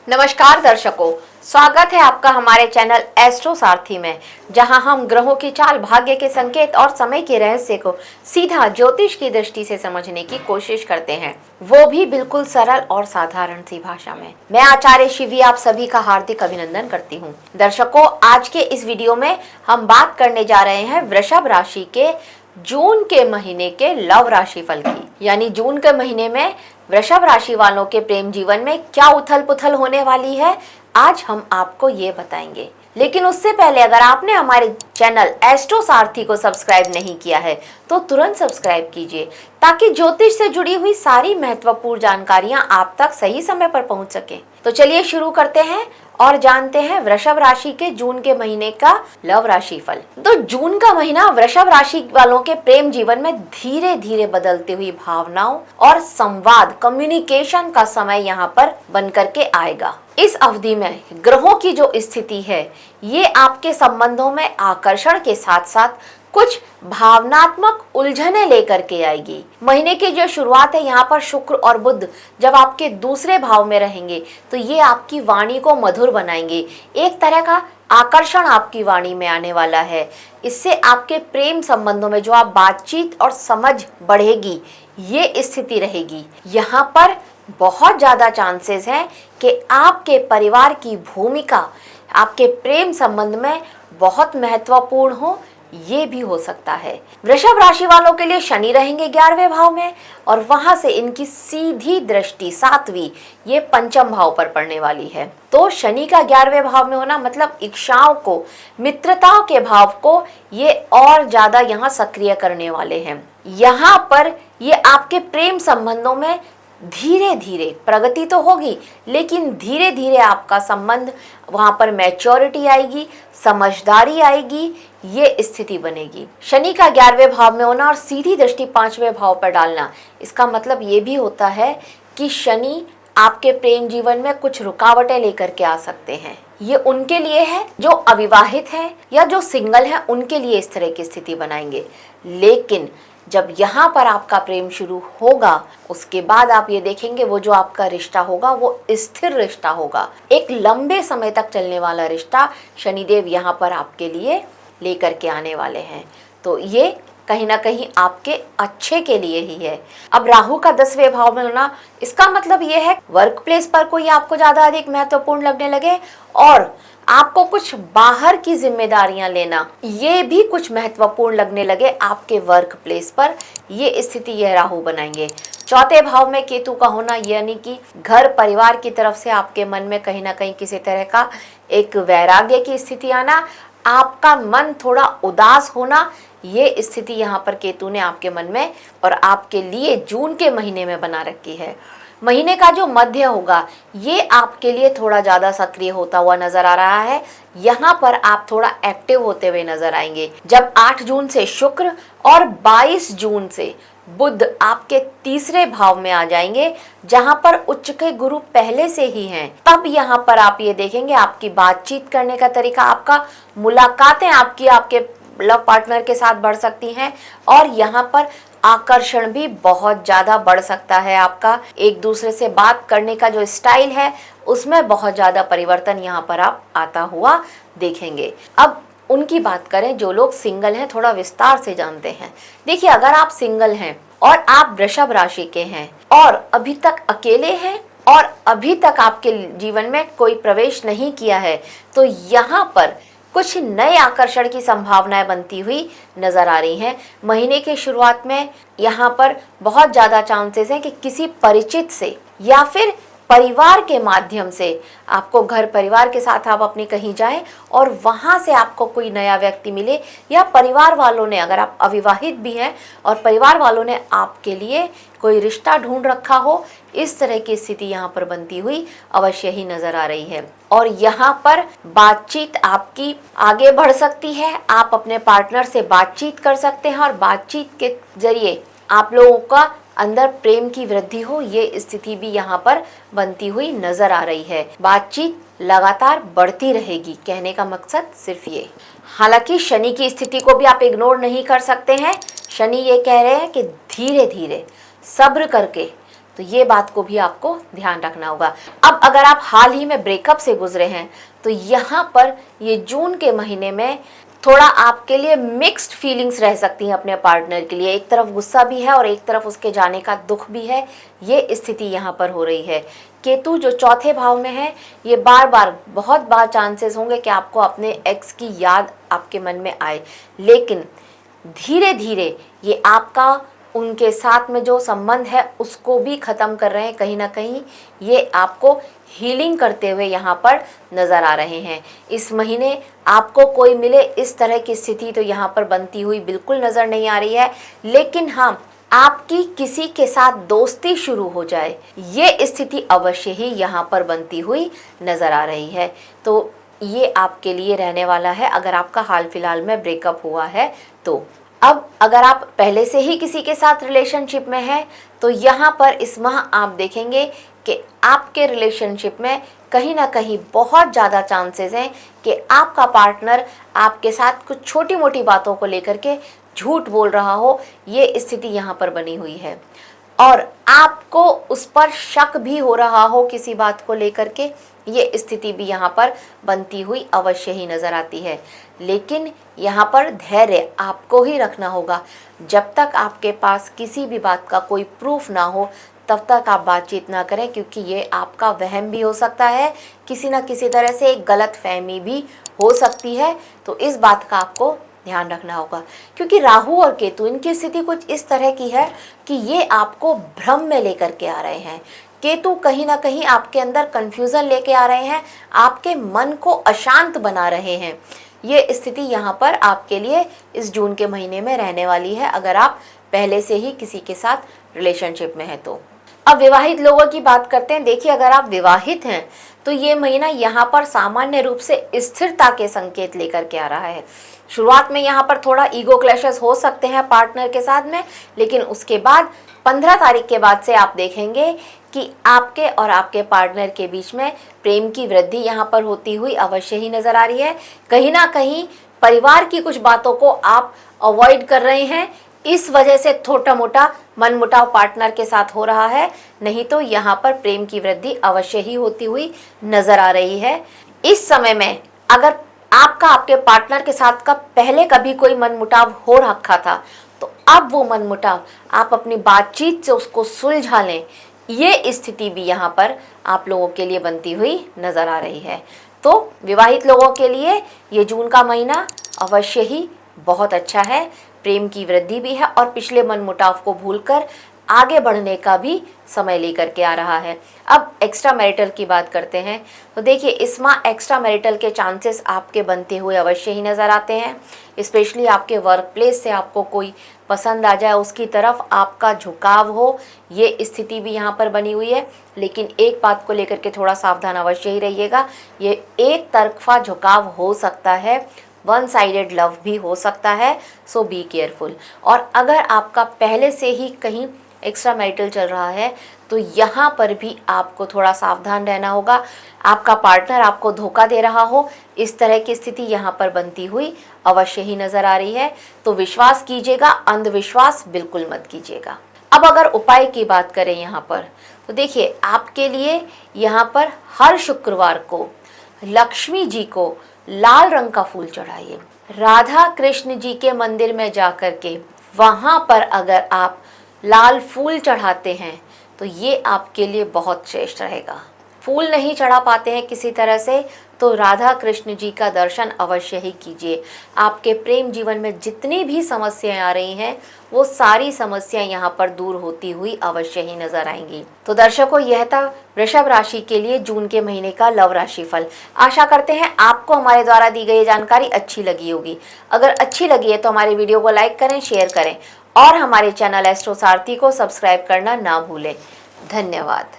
नमस्कार दर्शकों, स्वागत है आपका हमारे चैनल एस्ट्रो सारथी में, जहां हम ग्रहों की चाल, भाग्य के संकेत और समय के रहस्य को सीधा ज्योतिष की दृष्टि से समझने की कोशिश करते हैं, वो भी बिल्कुल सरल और साधारण सी भाषा में। मैं आचार्य शिवी आप सभी का हार्दिक अभिनंदन करती हूँ। दर्शकों, आज के इस वीडियो में हम बात करने जा रहे हैं वृषभ राशि के जून के महीने के लव राशि फल की। यानी जून के महीने में वृषभ राशि वालों के प्रेम जीवन में क्या उथल पुथल होने वाली है, आज हम आपको ये बताएंगे। लेकिन उससे पहले अगर आपने हमारे चैनल एस्ट्रो सारथी को सब्सक्राइब नहीं किया है तो तुरंत सब्सक्राइब कीजिए, ताकि ज्योतिष से जुड़ी हुई सारी महत्वपूर्ण जानकारियां आप तक सही समय पर पहुंच सके। तो चलिए शुरू करते हैं और जानते हैं वृषभ राशि के जून के महीने का लव राशि फल। तो जून का महीना वृषभ राशि वालों के प्रेम जीवन में धीरे धीरे बदलती हुई भावनाओं और संवाद, कम्युनिकेशन का समय यहाँ पर बन करके आएगा। इस अवधि में ग्रहों की जो स्थिति है ये आपके संबंधों में आकर्षण के साथ साथ कुछ भावनात्मक उलझने लेकर के आएगी। महीने की जो शुरुआत है यहाँ पर शुक्र और बुध जब आपके दूसरे भाव में रहेंगे तो ये आपकी वाणी को मधुर बनाएंगे। एक तरह का आकर्षण आपकी वाणी में आने वाला है। इससे आपके प्रेम संबंधों में जो आप बातचीत और समझ बढ़ेगी, ये स्थिति रहेगी। यहाँ पर बहुत ज्यादा चांसेस हैं कि आपके परिवार की भूमिका आपके प्रेम संबंध में बहुत महत्वपूर्ण हो, ये भी हो सकता है। वृषभ राशि वालों के लिए शनि रहेंगे 11वें भाव में और वहां से इनकी सीधी दृष्टि 7वीं ये पंचम भाव पर पड़ने वाली है। तो शनि का 11वें भाव में होना मतलब इच्छाओं को, मित्रताओं के भाव को ये और ज्यादा यहाँ सक्रिय करने वाले हैं। यहाँ पर ये आपके प्रेम संबंधों में धीरे धीरे प्रगति तो होगी, लेकिन धीरे धीरे आपका संबंध वहां पर मैच्योरिटी आएगी, समझदारी आएगी, ये स्थिति बनेगी। शनि का 11वें भाव में होना और सीधी दृष्टि 5वें भाव पर डालना, इसका मतलब ये भी होता है कि शनि आपके प्रेम जीवन में कुछ रुकावटें लेकर के आ सकते हैं। ये उनके लिए है जो अविवाहित हैं या जो सिंगल हैं, उनके लिए इस तरह की स्थिति बनाएंगे। लेकिन जब यहाँ पर आपका प्रेम शुरू होगा उसके बाद आप ये देखेंगे वो जो आपका रिश्ता होगा वो स्थिर रिश्ता होगा, एक लंबे समय तक चलने वाला रिश्ता शनिदेव यहाँ पर आपके लिए लेकर के आने वाले हैं। तो ये कहीं ना कहीं आपके अच्छे के लिए ही है। अब राहु का 10वें भाव में होना, इसका मतलब ये है वर्क प्लेस पर कोई आपको ज्यादा अधिक महत्वपूर्ण लगने लगे और आपको कुछ बाहर की जिम्मेदारियां लेना ये भी कुछ महत्वपूर्ण लगने लगे आपके वर्क प्लेस पर, ये स्थिति यह राहु बनाएंगे। 4थे भाव में केतु का होना, यानी कि घर परिवार की तरफ से आपके मन में कहीं ना कहीं किसी तरह का एक वैराग्य की स्थिति आना, आपका मन थोड़ा उदास होना, ये स्थिति यहाँ पर केतु ने आपके मन में और आपके लिए जून के महीने में बना रखी है। महीने का जो मध्य होगा ये आपके लिए थोड़ा ज़्यादा सक्रिय होता हुआ नजर आ रहा है। यहाँ पर आप थोड़ा एक्टिव होते हुए नजर आएंगे। जब 8 जून से शुक्र और 22 जून से बुध आपके तीसरे भाव में आ जाएंगे, जहां पर उच्च के गुरु पहले से ही हैं, तब यहाँ पर आप ये देखेंगे आपकी बातचीत करने का तरीका, आपका मुलाकातें आपकी आपके लव पार्टनर के साथ बढ़ सकती हैं और यहाँ पर आकर्षण भी बहुत ज़्यादा बढ़ सकता है। आपका एक दूसरे से बात करने का जो स्टाइल है उसमें बहुत ज़्यादा परिवर्तन यहाँ पर आप आता हुआ देखेंगे। अब उनकी बात करें जो लोग सिंगल हैं, थोड़ा विस्तार से जानते हैं। देखिए, अगर आप सिंगल हैं और आप वृषभ राशि के हैं और अभी तक अकेले हैं और अभी तक आपके जीवन में कोई प्रवेश नहीं किया है, तो यहाँ पर कुछ नए आकर्षण की संभावनाएं बनती हुई नजर आ रही हैं। महीने की शुरुआत में यहाँ पर बहुत ज़्यादा चांसेस हैं कि किसी परिचित से या फिर परिवार के माध्यम से आपको घर परिवार के साथ आप अपनी कहीं जाएं और वहां से आपको कोई नया व्यक्ति मिले, या परिवार वालों ने, अगर आप अविवाहित भी हैं और परिवार वालों ने आपके लिए कोई रिश्ता ढूंढ रखा हो, इस तरह की स्थिति यहाँ पर बनती हुई अवश्य ही नजर आ रही है। और यहाँ पर बातचीत आपकी आगे बढ़ सकती है, आप अपने पार्टनर से बातचीत कर सकते हैं और बातचीत के जरिए आप लोगों का अंदर प्रेम की वृद्धि हो, ये स्थिति भी यहाँ पर बनती हुई नजर आ रही है। बातचीत लगातार बढ़ती रहेगी, कहने का मकसद सिर्फ ये। हालांकि शनि की स्थिति को भी आप इग्नोर नहीं कर सकते हैं। शनि ये कह रहे हैं कि धीरे धीरे सब्र करके तो ये बात को भी आपको ध्यान रखना होगा। अब अगर आप हाल ही में ब्रेकअप से गुजरे हैं तो यहाँ पर ये जून के महीने में थोड़ा आपके लिए मिक्स्ड फीलिंग्स रह सकती हैं अपने पार्टनर के लिए। एक तरफ गुस्सा भी है और एक तरफ उसके जाने का दुख भी है, ये स्थिति यहाँ पर हो रही है। केतु जो चौथे भाव में है, ये बहुत बार चांसेस होंगे कि आपको अपने एक्स की याद आपके मन में आए, लेकिन धीरे धीरे ये आपका उनके साथ में जो संबंध है उसको भी ख़त्म कर रहे हैं। कहीं ना कहीं ये आपको हीलिंग करते हुए यहाँ पर नज़र आ रहे हैं। इस महीने आपको कोई मिले इस तरह की स्थिति तो यहाँ पर बनती हुई बिल्कुल नज़र नहीं आ रही है, लेकिन हाँ, आपकी किसी के साथ दोस्ती शुरू हो जाए, ये स्थिति अवश्य ही यहाँ पर बनती हुई नज़र आ रही है। तो ये आपके लिए रहने वाला है अगर आपका हाल फिलहाल में ब्रेकअप हुआ है तो। अब अगर आप पहले से ही किसी के साथ रिलेशनशिप में हैं तो यहाँ पर इस माह आप देखेंगे कि आपके रिलेशनशिप में कहीं ना कहीं बहुत ज़्यादा चांसेस हैं कि आपका पार्टनर आपके साथ कुछ छोटी मोटी बातों को लेकर के झूठ बोल रहा हो। ये स्थिति यहाँ पर बनी हुई है और आपको उस पर शक भी हो रहा हो किसी बात को लेकर के, ये स्थिति भी यहाँ पर बनती हुई अवश्य ही नज़र आती है। लेकिन यहाँ पर धैर्य आपको ही रखना होगा। जब तक आपके पास किसी भी बात का कोई प्रूफ ना हो तब तक आप बातचीत ना करें, क्योंकि ये आपका वहम भी हो सकता है, किसी न किसी तरह से एक गलत फहमी भी हो सकती है। तो इस बात का आपको ध्यान रखना होगा, क्योंकि राहु और केतु इनकी स्थिति कुछ इस तरह की है कि ये आपको भ्रम में लेकर के आ रहे हैं। केतु कहीं ना कहीं आपके अंदर कंफ्यूजन लेके आ रहे हैं, आपके मन को अशांत बना रहे हैं। ये स्थिति यहाँ पर आपके लिए इस जून के महीने में रहने वाली है अगर आप पहले से ही किसी के साथ रिलेशनशिप में हैं तो। अब विवाहित लोगों की बात करते हैं। देखिए, अगर आप विवाहित हैं तो ये महीना यहाँ पर सामान्य रूप से स्थिरता के संकेत लेकर के आ रहा है। शुरुआत में यहाँ पर थोड़ा ईगो क्लैशेस हो सकते हैं पार्टनर के साथ में, लेकिन उसके बाद 15 तारीख के बाद से आप देखेंगे कि आपके और आपके पार्टनर के बीच में प्रेम की वृद्धि यहाँ पर होती हुई अवश्य ही नज़र आ रही है। कहीं ना कहीं परिवार की कुछ बातों को आप अवॉइड कर रहे हैं, इस वजह से छोटा मोटा मनमुटाव पार्टनर के साथ हो रहा है, नहीं तो यहाँ पर प्रेम की वृद्धि अवश्य ही होती हुई नज़र आ रही है। इस समय में अगर आपका आपके पार्टनर के साथ का पहले कभी कोई मनमुटाव हो रखा था तो अब वो मनमुटाव आप अपनी बातचीत से उसको सुलझा लें, ये स्थिति भी यहाँ पर आप लोगों के लिए बनती हुई नज़र आ रही है। तो विवाहित लोगों के लिए ये जून का महीना अवश्य ही बहुत अच्छा है, प्रेम की वृद्धि भी है और पिछले मनमुटाव को भूलकर आगे बढ़ने का भी समय लेकर के आ रहा है। अब एक्स्ट्रा मैरिटल की बात करते हैं तो देखिए, इस माह एक्स्ट्रा मैरिटल के चांसेस आपके बनते हुए अवश्य ही नज़र आते हैं। स्पेशली आपके वर्क प्लेस से आपको कोई पसंद आ जाए, उसकी तरफ आपका झुकाव हो, ये स्थिति भी यहाँ पर बनी हुई है। लेकिन एक बात को लेकर के थोड़ा सावधान अवश्य ही रहिएगा, ये एक तरफा झुकाव हो सकता है, वन साइडेड लव भी हो सकता है, सो बी केयरफुल। और अगर आपका पहले से ही कहीं एक्स्ट्रा मैरिटल चल रहा है तो यहाँ पर भी आपको थोड़ा सावधान रहना होगा। आपका पार्टनर आपको धोखा दे रहा हो, इस तरह की स्थिति यहाँ पर बनती हुई अवश्य ही नज़र आ रही है। तो विश्वास कीजिएगा, अंधविश्वास बिल्कुल मत कीजिएगा। अब अगर उपाय की बात करें यहाँ पर तो देखिए, आपके लिए यहाँ पर हर शुक्रवार को लक्ष्मी जी को लाल रंग का फूल चढ़ाइए। राधा कृष्ण जी के मंदिर में जाकर के वहाँ पर अगर आप लाल फूल चढ़ाते हैं तो ये आपके लिए बहुत श्रेष्ठ रहेगा। फूल नहीं चढ़ा पाते हैं किसी तरह से तो राधा कृष्ण जी का दर्शन अवश्य ही कीजिए। आपके प्रेम जीवन में जितनी भी समस्याएं आ रही हैं वो सारी समस्याएं यहाँ पर दूर होती हुई अवश्य ही नजर आएंगी। तो दर्शकों, यह था वृषभ राशि के लिए जून के महीने का लव राशि फल। आशा करते हैं आपको हमारे द्वारा दी गई जानकारी अच्छी लगी होगी। अगर अच्छी लगी है तो हमारे वीडियो को लाइक करें, शेयर करें और हमारे चैनल एस्ट्रो सारथी को सब्सक्राइब करना ना भूलें। धन्यवाद।